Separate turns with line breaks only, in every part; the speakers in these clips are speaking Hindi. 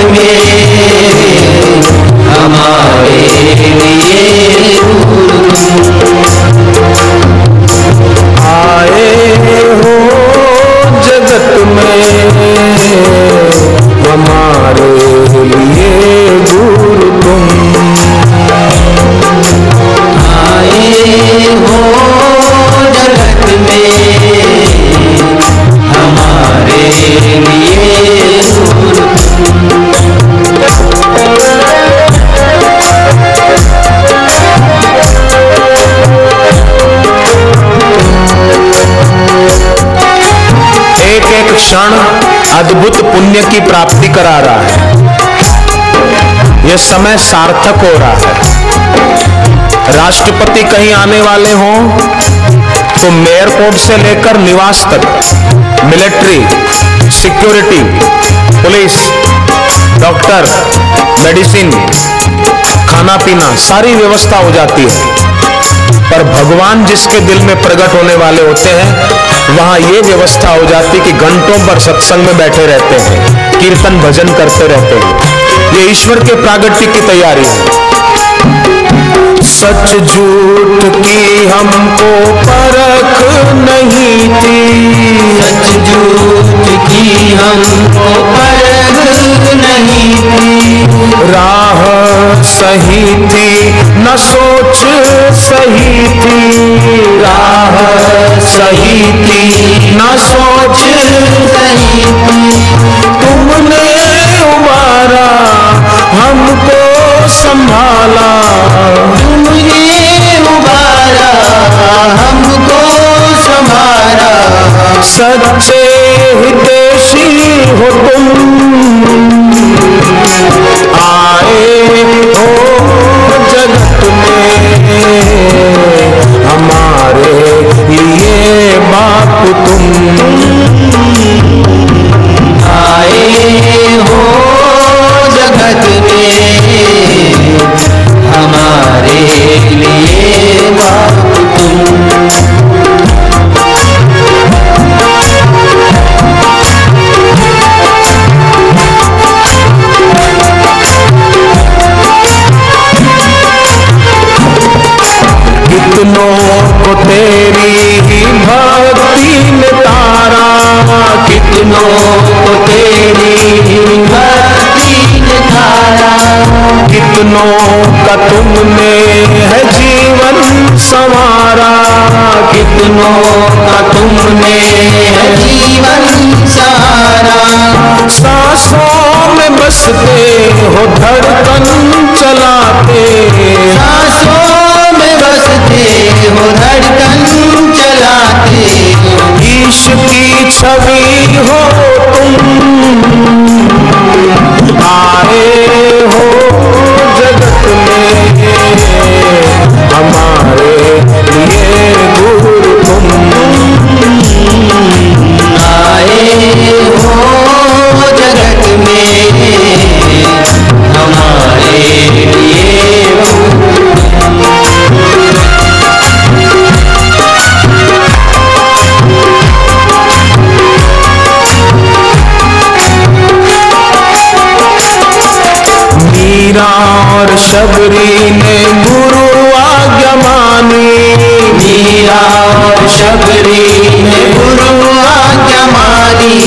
में हमारे लिए
आए हो जगत में हमारे लिए गुरु तुम।
आए हो जगत में हमारे लिए गुरु
एक एक क्षण अद्भुत पुण्य की प्राप्ति करा रहा है। यह समय सार्थक हो रहा है। राष्ट्रपति कहीं आने वाले हों तो एयरपोर्ट से लेकर निवास तक military, security, police, doctor, medicine, खाना पीना सारी व्यवस्था हो जाती है। पर भगवान जिसके दिल में प्रकट होने वाले होते हैं वहां ये व्यवस्था हो जाती कि घंटों पर सत्संग में बैठे रहते हैं, कीर्तन भजन करते रहते हैं। ये ईश्वर के प्रागट्य की तैयारी है। सच झूठ की हमको परख नहीं थी,
सच झूठ की हमको परख नहीं थी।
राह सही थी न सोच सही थी,
राह सही थी
न सोच
सही थी।
तुमने उबारा हमको संभाला,
तुमने उबारा हमको संभाला।
सच्चे हितैषी हो तुम, आए हो जगत में हमारे लिए बाप तुम।
आए हो जगत में हमारे लिए बाप तुम।
कितनों को तेरी भक्ति ने तारा,
कितनों को तेरी भक्ति ने तारा।
कितनों का तुमने है जीवन संवारा,
कितनों का तुमने है जीवन सहारा।
सांसों में बसते हो धड़कन चलाते,
सांसों में बसते हो धड़कन चलाते।
ईश की छवि हो तुम, आए हो जगत में हमारे लिए गुरु तुम।
आए हो जगत में हमारे लिए
मीरा और शबरी ने गुरु आज्ञा मानी,
मीरा और शबरी ने गुरु आज्ञा मानी।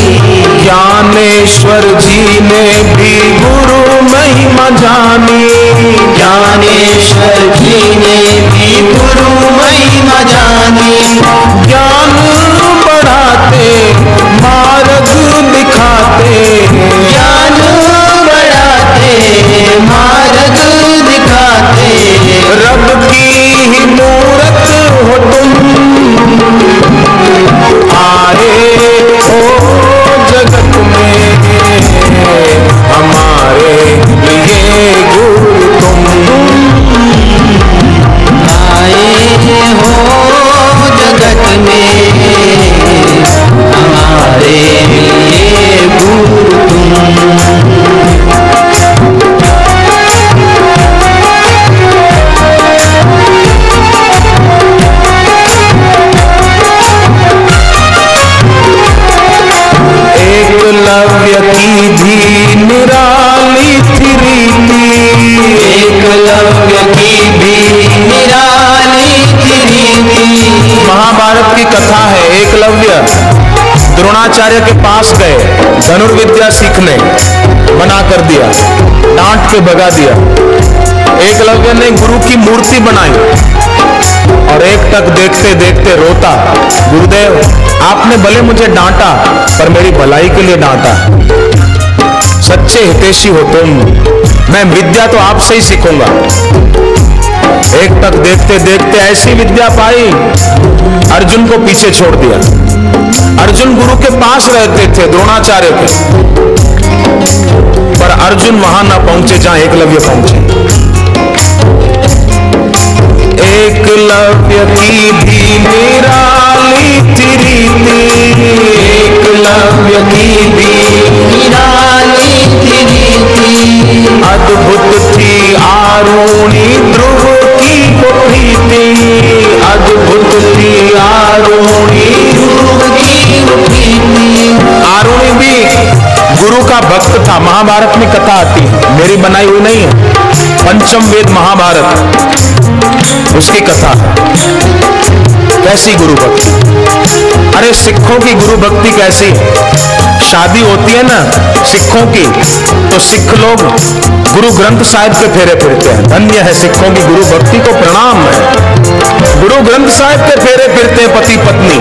ज्ञानेश्वर जी ने भी गुरु महिमा जानी,
ज्ञानेश्वर जी ने भी गुरु महिमा जानी।
ज्ञान बढ़ाते मार्ग दिखाते,
ज्ञान बढ़ाते मार्ग दिखाते।
रब की ही मूरत हो तुम, आए हो जगत में हमारे लिए गुरु तुम। द्रोणाचार्य के पास गए धनुर्विद्या सीखने, मना कर दिया, डांट के भगा दिया। एकलव्य ने गुरु की मूर्ति बनाई और एक टक देखते देखते रोता, गुरुदेव आपने भले मुझे डांटा पर मेरी भलाई के लिए डांटा, सच्चे हितैषी हो तुम, मैं विद्या तो आपसे ही सीखूंगा। एक टक देखते देखते ऐसी विद्या पाई, अर्जुन को पीछे छोड़ दिया। अर्जुन गुरु के पास रहते थे द्रोणाचार्य के, पर अर्जुन वहां ना पहुंचे जहां एकलव्य पहुंचे। एकलव्य की भी निराली थी रीति, एकलव्य की भी निराली थी रीति, अद्भुत थी आरुणि ध्रुव की वो प्रीति, अद्भुत थी आरुणि ध्रुव की वो प्रीति। आरुणि भी गुरु का भक्त था, महाभारत में कथा आती है, मेरी बनाई हुई नहीं है, पंचम वेद महाभारत उसकी कथा है। कैसी गुरु भक्ति, अरे सिखों की गुरु भक्ति कैसी, शादी होती है ना सिखों की तो सिख लोग गुरु ग्रंथ साहिब के फेरे फिरते हैं। धन्य है सिखों की गुरु भक्ति को प्रणाम है। गुरु ग्रंथ साहिब के फेरे फिरते हैं पति पत्नी,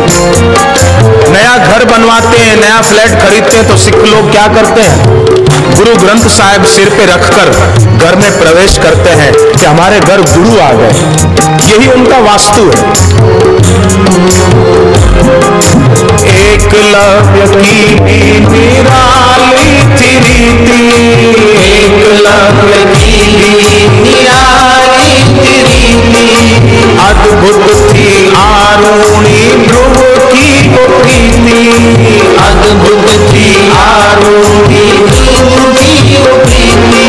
नया घर बनवाते हैं, नया फ्लैट खरीदते हैं तो सिख लोग क्या करते हैं, गुरु ग्रंथ साहिब सिर पे रखकर घर में प्रवेश करते हैं कि हमारे घर गुरु आ गए। यही उनका वास्तु है। एकलव्य की भी निराली थी रीति, एकलव्य की भी निराली थी रीति, अद्भुत थी आरुणि ध्रुव की वो प्रीति, अद्भुत थी आरुणि ध्रुव की वो प्रीति,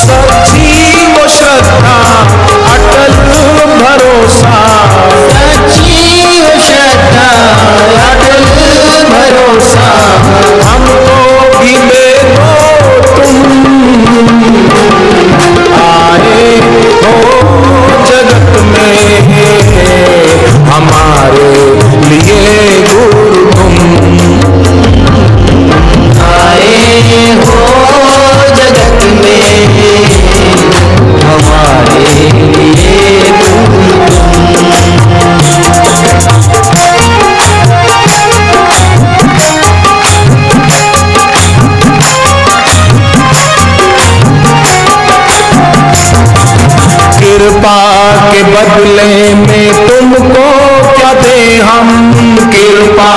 सच्ची वो श्रद्धा अटल भरोसा, सच्ची वो श्रद्धा अटल भरोसा, हमको भी दे दो तुम, आए हो जगत में हमारे लिए गुरु तुम, आए हो जगत में हमारे लिए गुरु तुम। कृपा के बदले में तुमको क्या दे हम, कृपा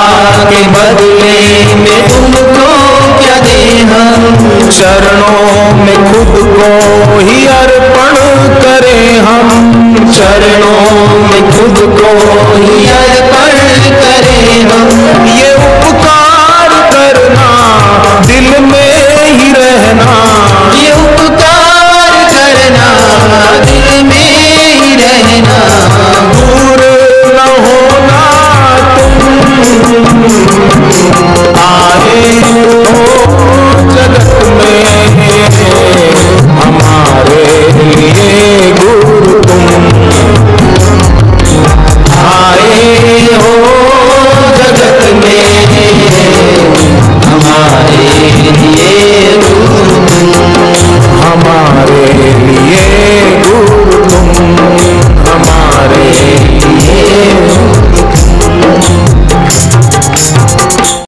के बदले में तुमको क्या दे हम, चरणों में खुद को ही अर्पण करें हम, चरणों में खुद को ही अर्पण करें हम, ये उपकार करना दिल में ही रहना, ये उपकार करना दिल में ही रहना, दूर न होना तुम, आए हो जगत में हमारे लिए गुरु तुम, आए हो जगत में हमारे लिए गुरु तुम।